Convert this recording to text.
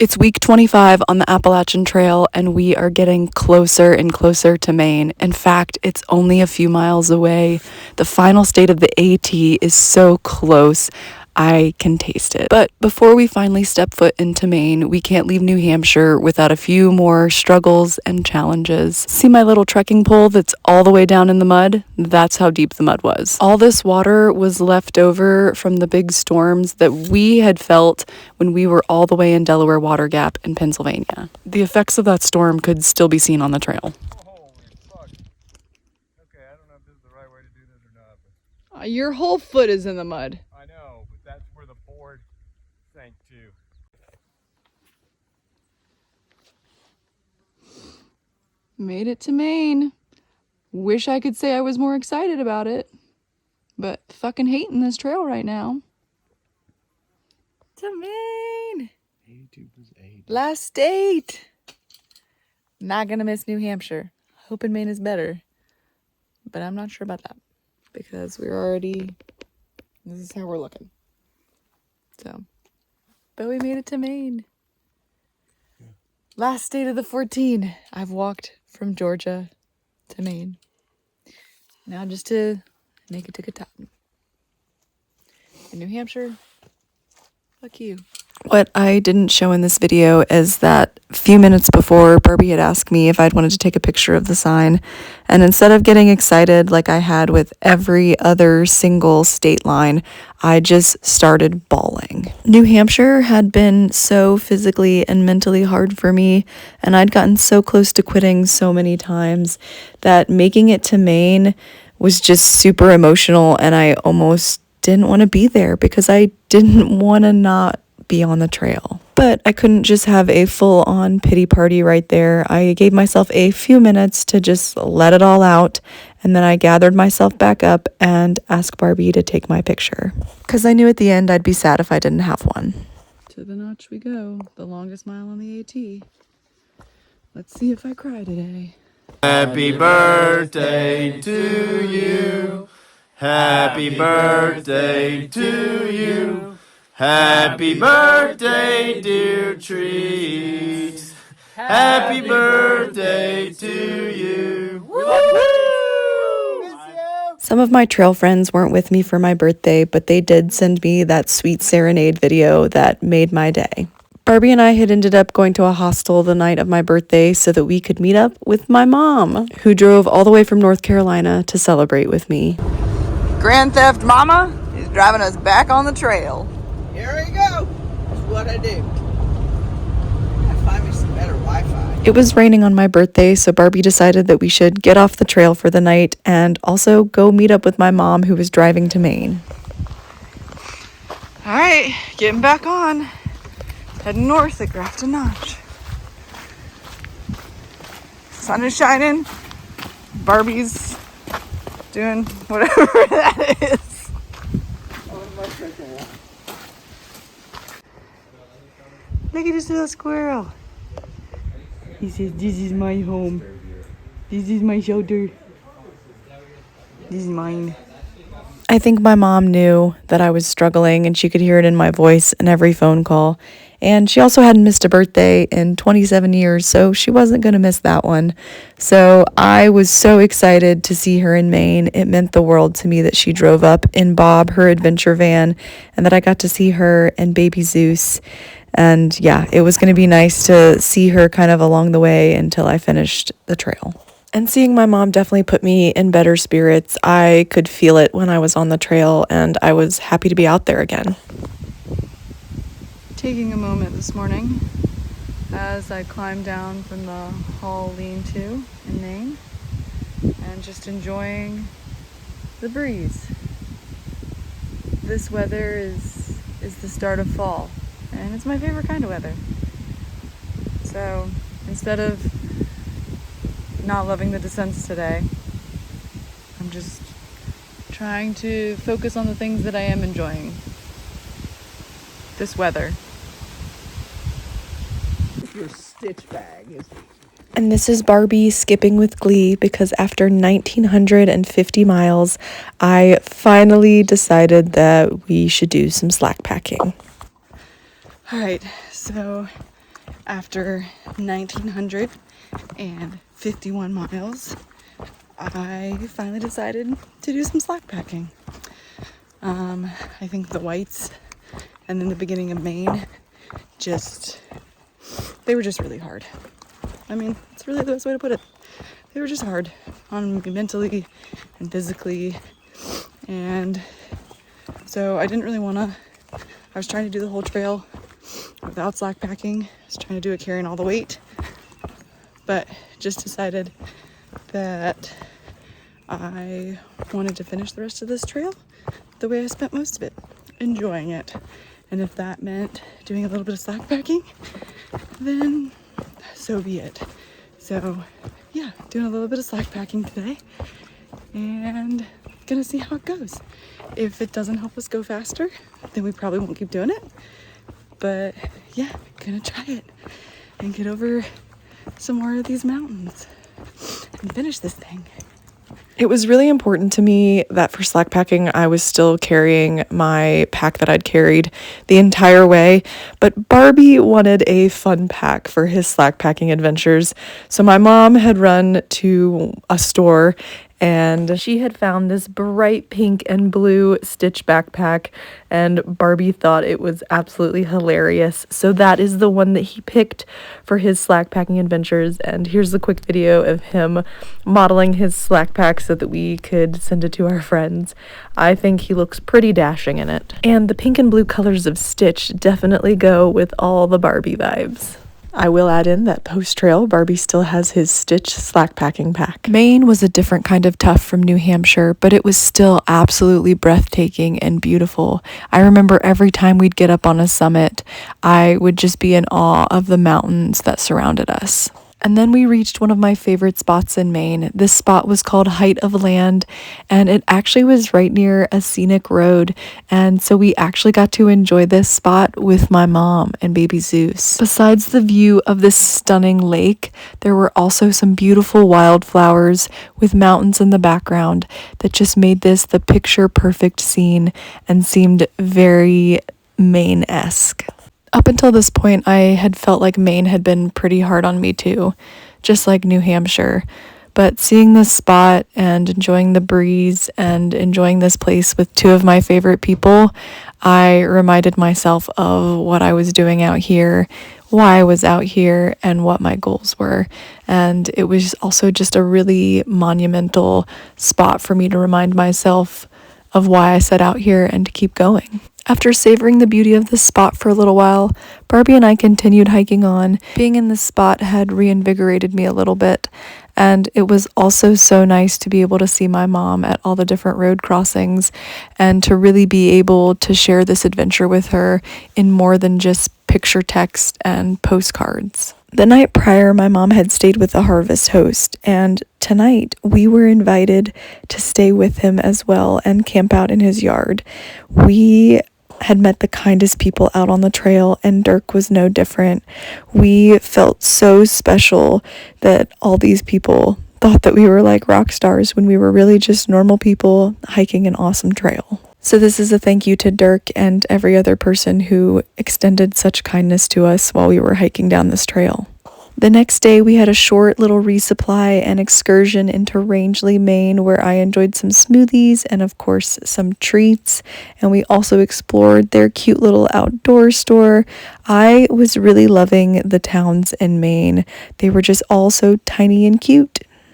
It's week 25 on the Appalachian Trail, and we are getting closer and closer to Maine. In fact, it's only a few miles away. The final state of the AT is so close. I can taste it. But before we finally step foot into Maine, we can't leave New Hampshire without a few more struggles and challenges. See my little trekking pole that's all the way down in the mud? That's how deep the mud was. All this water was left over from the big storms that we had felt when we were all the way in Delaware Water Gap in Pennsylvania. The effects of that storm could still be seen on the trail. Holy fuck. Okay, I don't know if this is the right way to do this or not, but Your whole foot is in the mud. I know, but that's where the board sank to. Made it to Maine. Wish I could say I was more excited about it, but fucking hating this trail right now. To Maine. Last state. Not gonna miss New Hampshire. Hoping Maine is better, but I'm not sure about that because we're already, this is how we're looking. So, but we made it to Maine. Last state of the 14. I've walked from Georgia to Maine. Now just to make it to Katahdin. In New Hampshire, fuck you. What I didn't show in this video is that a few minutes before, Barbie had asked me if I'd wanted to take a picture of the sign, and instead of getting excited like I had with every other single state line, I just started bawling. New Hampshire had been so physically and mentally hard for me, and I'd gotten so close to quitting so many times that making it to Maine was just super emotional, and I almost didn't want to be there because I didn't want to not be on the trail. But I couldn't just have a full-on pity party right there. I gave myself a few minutes to just let it all out, and then I gathered myself back up and asked Barbie to take my picture, because I knew at the end I'd be sad if I didn't have one. To the notch we go, the longest mile on the AT. Let's see if I cry today. Happy birthday to you. Happy birthday to you. Happy birthday, dear trees. Happy birthday to you. Woo-hoo! Some of my trail friends weren't with me for my birthday, but they did send me that sweet Serenade video that made my day. Barbie and I had ended up going to a hostel the night of my birthday so that we could meet up with my mom, who drove all the way from North Carolina to celebrate with me. Grand Theft Mama is driving us back on the trail. Here we go. That's what I do. I find me some better Wi-Fi. It was raining on my birthday, so Barbie decided that we should get off the trail for the night and also go meet up with my mom, who was driving to Maine. All right, getting back on. Heading north at Grafton Notch. Sun is shining. Barbie's doing whatever that is. Look at this little squirrel. He says, "This is my home. This is my shelter. This is mine." I think my mom knew that I was struggling, and she could hear it in my voice in every phone call. And she also hadn't missed a birthday in 27 years, so she wasn't going to miss that one. So I was so excited to see her in Maine. It meant the world to me that she drove up in Bob, her adventure van, and that I got to see her and baby Zeus. And yeah, it was going to be nice to see her kind of along the way until I finished the trail. And seeing my mom definitely put me in better spirits. I could feel it when I was on the trail, and I was happy to be out there again. Taking a moment this morning as I climbed down from the Hall lean-to in Maine and just enjoying the breeze. This weather is the start of fall, and it's my favorite kind of weather. So instead of not loving the descents today, I'm just trying to focus on the things that I am enjoying. This weather. Your stitch bag is. And this is Barbie skipping with glee because after 1,950 miles, I finally decided that we should do some slack packing. All right, so after 1,951 miles, I finally decided to do some slack packing. I think the whites and then the beginning of Maine they were just really hard. I mean, it's really the best way to put it. They were just hard on me mentally and physically. And so I didn't really want to, I was trying to do the whole trail without slack packing. I was trying to do it carrying all the weight, but just decided that I wanted to finish the rest of this trail the way I spent most of it, enjoying it. And if that meant doing a little bit of slack packing, then so be it. So yeah, doing a little bit of slack packing today and gonna see how it goes. If it doesn't help us go faster, then we probably won't keep doing it. But yeah, gonna try it and get over some more of these mountains and finish this thing. It was really important to me that for slack packing, I was still carrying my pack that I'd carried the entire way, but Barbie wanted a fun pack for his slack packing adventures. So my mom had run to a store and she had found this bright pink and blue Stitch backpack, and Barbie thought it was absolutely hilarious. So that is the one that he picked for his slack packing adventures, and here's the quick video of him modeling his slack pack so that we could send it to our friends. I think he looks pretty dashing in it. And the pink and blue colors of Stitch definitely go with all the Barbie vibes. I will add in that post-trail, Barbie still has his Stitch slack packing pack. Maine was a different kind of tough from New Hampshire, but it was still absolutely breathtaking and beautiful. I remember every time we'd get up on a summit, I would just be in awe of the mountains that surrounded us. And then we reached one of my favorite spots in Maine. This spot was called Height of Land, and it actually was right near a scenic road. And so we actually got to enjoy this spot with my mom and baby Zeus. Besides the view of this stunning lake, there were also some beautiful wildflowers with mountains in the background that just made this the picture-perfect scene and seemed very Maine-esque. Up until this point, I had felt like Maine had been pretty hard on me too, just like New Hampshire. But seeing this spot and enjoying the breeze and enjoying this place with two of my favorite people, I reminded myself of what I was doing out here, why I was out here, and what my goals were. And it was also just a really monumental spot for me to remind myself of why I set out here and to keep going. After savoring the beauty of this spot for a little while, Barbie and I continued hiking on. Being in this spot had reinvigorated me a little bit, and it was also so nice to be able to see my mom at all the different road crossings and to really be able to share this adventure with her in more than just picture text and postcards. The night prior, my mom had stayed with the harvest host, and tonight we were invited to stay with him as well and camp out in his yard. We had met the kindest people out on the trail, and Dirk was no different. We felt so special that all these people thought that we were like rock stars when we were really just normal people hiking an awesome trail. So this is a thank you to Dirk and every other person who extended such kindness to us while we were hiking down this trail. The next day, we had a short little resupply and excursion into Rangeley, Maine, where I enjoyed some smoothies and, of course, some treats. And we also explored their cute little outdoor store. I was really loving the towns in Maine. They were just all so tiny and cute.